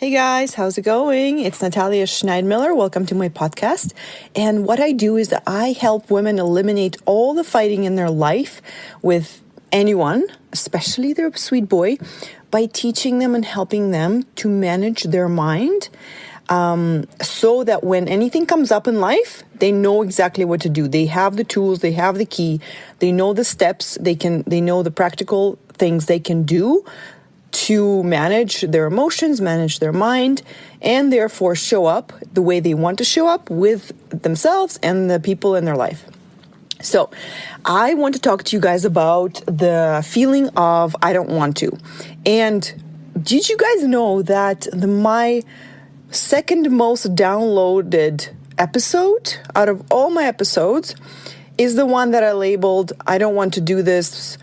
Hey guys, how's it going? It's Natalia Schneidmiller. Welcome to my podcast. And what I do is that I help women eliminate all the fighting in their life with anyone, especially their sweet boy, by teaching them and helping them to manage their mind so that when anything comes up in life, they know exactly what to do. They have the tools, they have the key, they know the steps, they know the practical things they can do to manage their emotions, manage their mind, and therefore show up the way they want to show up with themselves and the people in their life. So I want to talk to you guys about the feeling of I don't want to. And did you guys know that my second most downloaded episode out of all my episodes is the one that I labeled, I don't want to do this,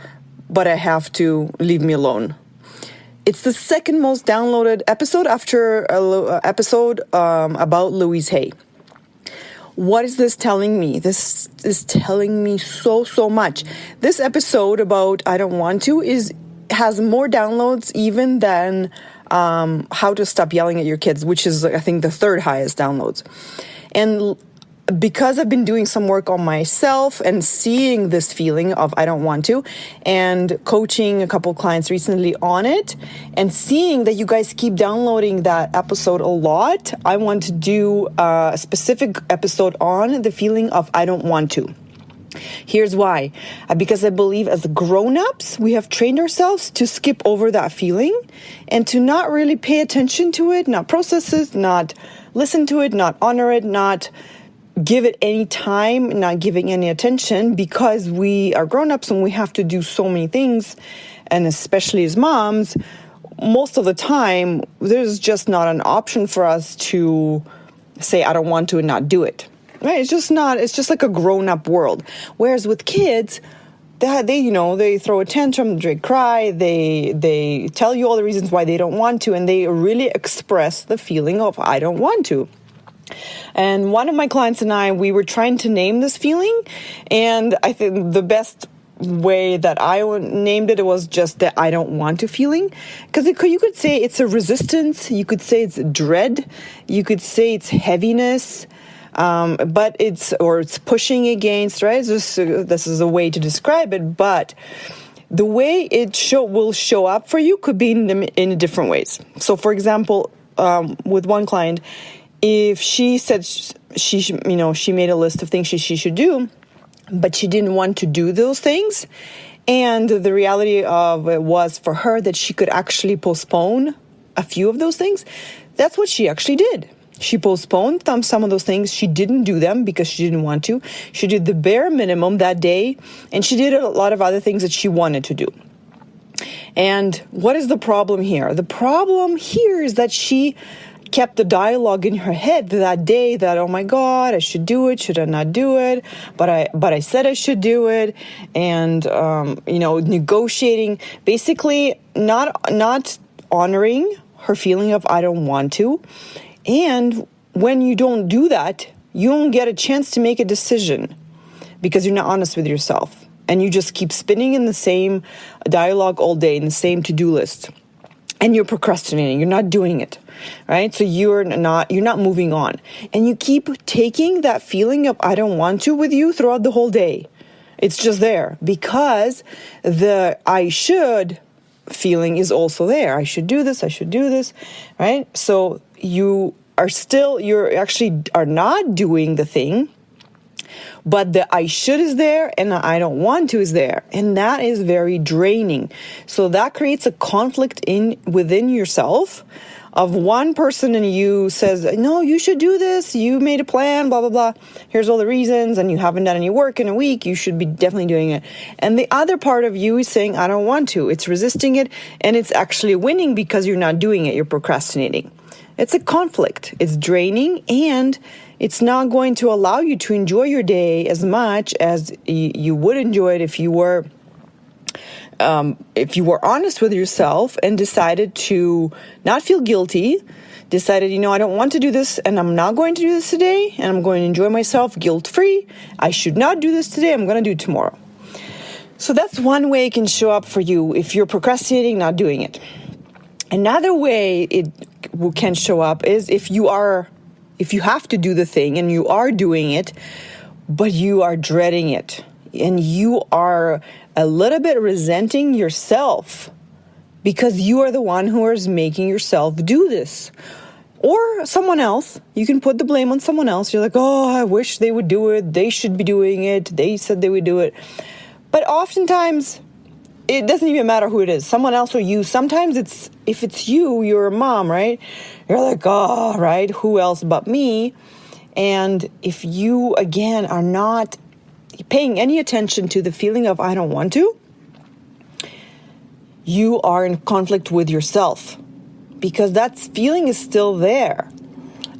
but I have to, leave me alone. It's the second most downloaded episode after an episode about Louise Hay. What is this telling me? This is telling me so much. This episode about I don't want to has more downloads even than how to stop yelling at your kids, which is I think the third highest downloads. And because I've been doing some work on myself and seeing this feeling of I don't want to, and coaching a couple clients recently on it, and seeing that you guys keep downloading that episode a lot, I want to do a specific episode on the feeling of I don't want to. Here's why. Because I believe as grown-ups, we have trained ourselves to skip over that feeling and to not really pay attention to it, not process it, not listen to it, not honor it, not give it any time, not giving any attention, because we are grown-ups and we have to do so many things. And especially as moms, most of the time, there's just not an option for us to say, I don't want to and not do it. Right? It's just like a grown-up world. Whereas with kids, they throw a tantrum, they cry, they tell you all the reasons why they don't want to, and they really express the feeling of I don't want to. And one of my clients and I, we were trying to name this feeling, and I think the best way that I named it was just the I don't want to feeling, because you could say it's a resistance, you could say it's dread, you could say it's heaviness, but it's pushing against, right? This is a way to describe it, but the way it will show up for you could be in different ways. So, for example, with one client, if she said she made a list of things she should do, but she didn't want to do those things, and the reality of it was for her that she could actually postpone a few of those things, that's what she actually did. She postponed some of those things. She didn't do them because she didn't want to. She did the bare minimum that day, and she did a lot of other things that she wanted to do. And what is the problem here? The problem here is that she kept the dialogue in her head that day that, oh my God, I should do it, should I not do it? But I said I should do it, and negotiating, basically not honoring her feeling of I don't want to. And when you don't do that, you don't get a chance to make a decision because you're not honest with yourself, and you just keep spinning in the same dialogue all day, in the same to-do list. And you're procrastinating, you're not doing it, right? So you're not moving on. And you keep taking that feeling of I don't want to with you throughout the whole day. It's just there because the I should feeling is also there. I should do this, right? So you're actually not doing the thing, but the I should is there and the I don't want to is there. And that is very draining. So that creates a conflict within yourself of one person in you says, no, you should do this. You made a plan, blah, blah, blah. Here's all the reasons. And you haven't done any work in a week. You should be definitely doing it. And the other part of you is saying, I don't want to. It's resisting it. And it's actually winning because you're not doing it. You're procrastinating. It's a conflict. It's draining, and it's not going to allow you to enjoy your day as much as you would enjoy it if you were honest with yourself and decided to not feel guilty, decided, I don't want to do this, and I'm not going to do this today, and I'm going to enjoy myself guilt-free. I should not do this today. I'm going to do it tomorrow. So that's one way it can show up for you if you're procrastinating, not doing it. Another way it can show up is if you have to do the thing and you are doing it, but you are dreading it and you are a little bit resenting yourself because you are the one who is making yourself do this. Or someone else. You can put the blame on someone else. You're like, oh, I wish they would do it. They should be doing it. They said they would do it. But oftentimes, it doesn't even matter who it is. Someone else or you. Sometimes if it's you, you're a mom, right? You're like, oh, right? Who else but me? And if you, again, are not paying any attention to the feeling of I don't want to, you are in conflict with yourself. Because that feeling is still there.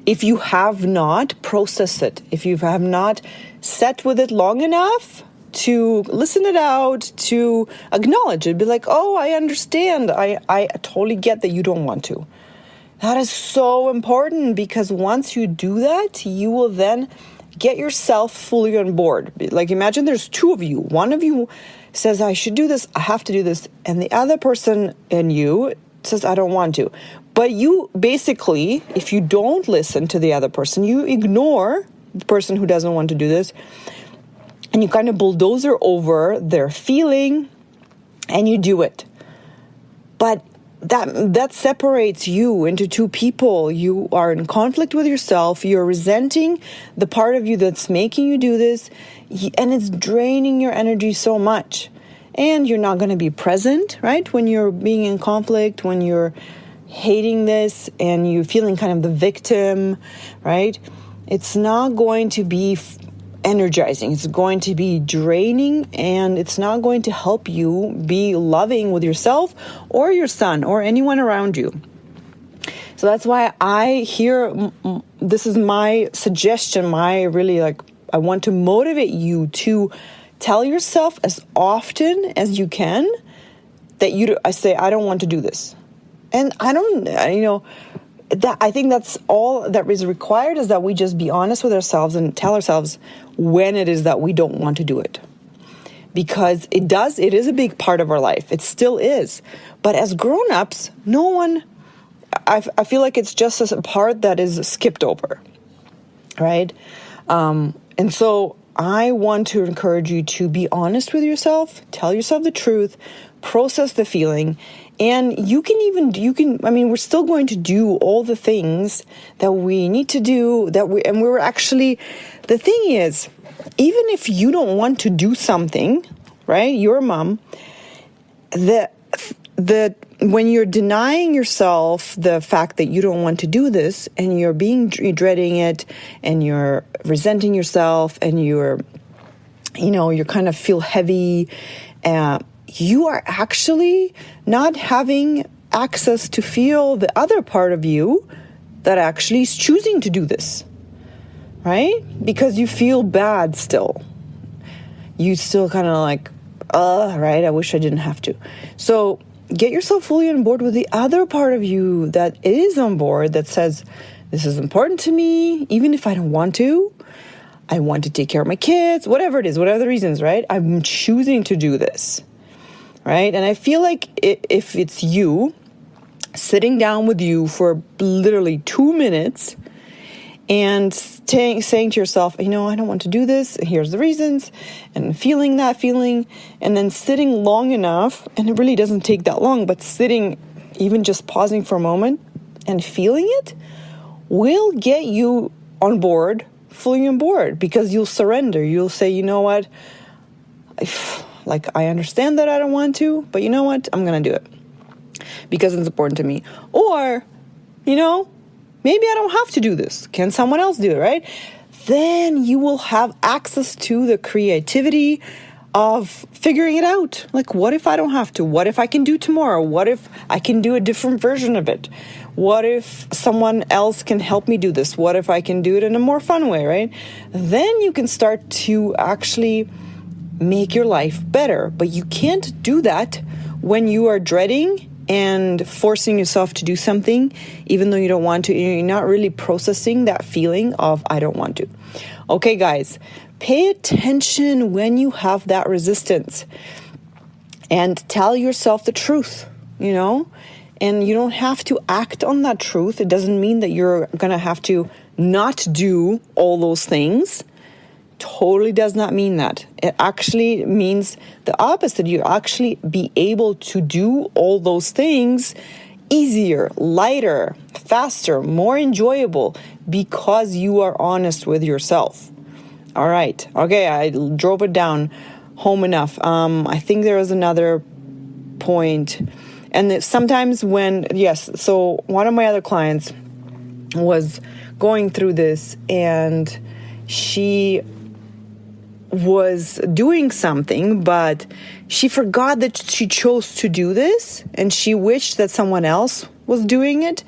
If you have not processed it, if you have not sat with it long enough to listen it out, to acknowledge it, be like, oh, I understand. I totally get that you don't want to. That is so important because once you do that, you will then get yourself fully on board. Like imagine there's two of you. One of you says, I should do this, I have to do this. And the other person in you says, I don't want to. But you basically, if you don't listen to the other person, you ignore the person who doesn't want to do this, and you kind of bulldozer over their feeling, and you do it. But that separates you into two people. You are in conflict with yourself. You're resenting the part of you that's making you do this, and it's draining your energy so much. And you're not going to be present, right? When you're being in conflict, when you're hating this and you're feeling kind of the victim, right? It's not going to be energizing. It's going to be draining, and it's not going to help you be loving with yourself or your son or anyone around you. So that's why this is my suggestion, I want to motivate you to tell yourself as often as you can that I say, I don't want to do this. And I think that's all that is required is that we just be honest with ourselves and tell ourselves when it is that we don't want to do it. Because it is a big part of our life. It still is. But as grown-ups, I feel like it's just a part that is skipped over, right? And so I want to encourage you to be honest with yourself, tell yourself the truth, process the feeling, and we're still going to do all the things that we need to do, the thing is, even if you don't want to do something, right, you're a mom, when you're denying yourself the fact that you don't want to do this and you're dreading it and you're resenting yourself and you're kind of feel heavy, you are actually not having access to feel the other part of you that actually is choosing to do this, right? Because you feel bad still. You still kind of like, right, I wish I didn't have to. So get yourself fully on board with the other part of you that is on board, that says, this is important to me, even if I don't want to. I want to take care of my kids, whatever it is, whatever the reasons, right? I'm choosing to do this, right? And I feel like if it's you, sitting down with you for literally 2 minutes and saying to yourself, I don't want to do this, here's the reasons, and feeling that feeling, and then sitting long enough, and it really doesn't take that long, but sitting, even just pausing for a moment and feeling it, will get you on board, fully on board, because you'll surrender. You'll say, you know what, I understand that I don't want to, but you know what, I'm going to do it because it's important to me. Or, maybe I don't have to do this. Can someone else do it, right? Then you will have access to the creativity of figuring it out. Like, what if I don't have to? What if I can do tomorrow? What if I can do a different version of it? What if someone else can help me do this? What if I can do it in a more fun way, right? Then you can start to actually make your life better. But you can't do that when you are dreading and forcing yourself to do something, even though you don't want to. You're not really processing that feeling of, I don't want to. Okay, guys, pay attention when you have that resistance and tell yourself the truth, And you don't have to act on that truth. It doesn't mean that you're going to have to not do all those things. Totally does not mean that. It actually means the opposite. You actually be able to do all those things easier, lighter, faster, more enjoyable because you are honest with yourself. All right. Okay, I drove it down home enough. I think there is another point. And sometimes so one of my other clients was going through this, and she was doing something, but she forgot that she chose to do this, and she wished that someone else was doing it.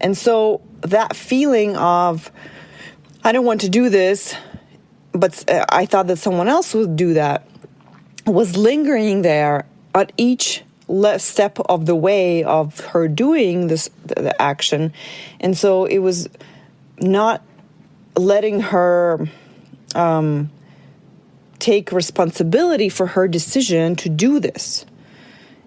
And so that feeling of, I don't want to do this, but I thought that someone else would do that, was lingering there at each step of the way of her doing the action. And so it was not letting her take responsibility for her decision to do this.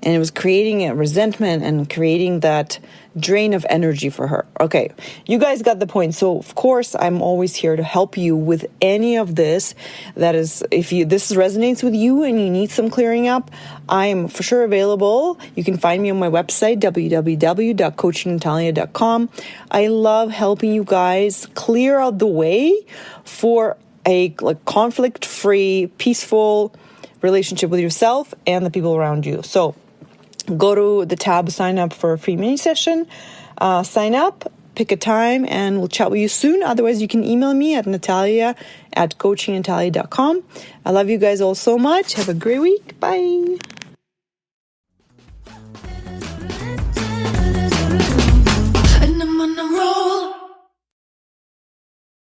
And it was creating a resentment and creating that drain of energy for her. Okay, you guys got the point. So, of course, I'm always here to help you with any of this. That is, if this resonates with you and you need some clearing up, I am for sure available. You can find me on my website, www.coachingnatalia.com. I love helping you guys clear out the way for a conflict-free, peaceful relationship with yourself and the people around you. So go to the tab, sign up for a free mini session, sign up, pick a time, and we'll chat with you soon. Otherwise, you can email me at natalia@coachingnatalia.com. I love you guys all so much. Have a great week. Bye.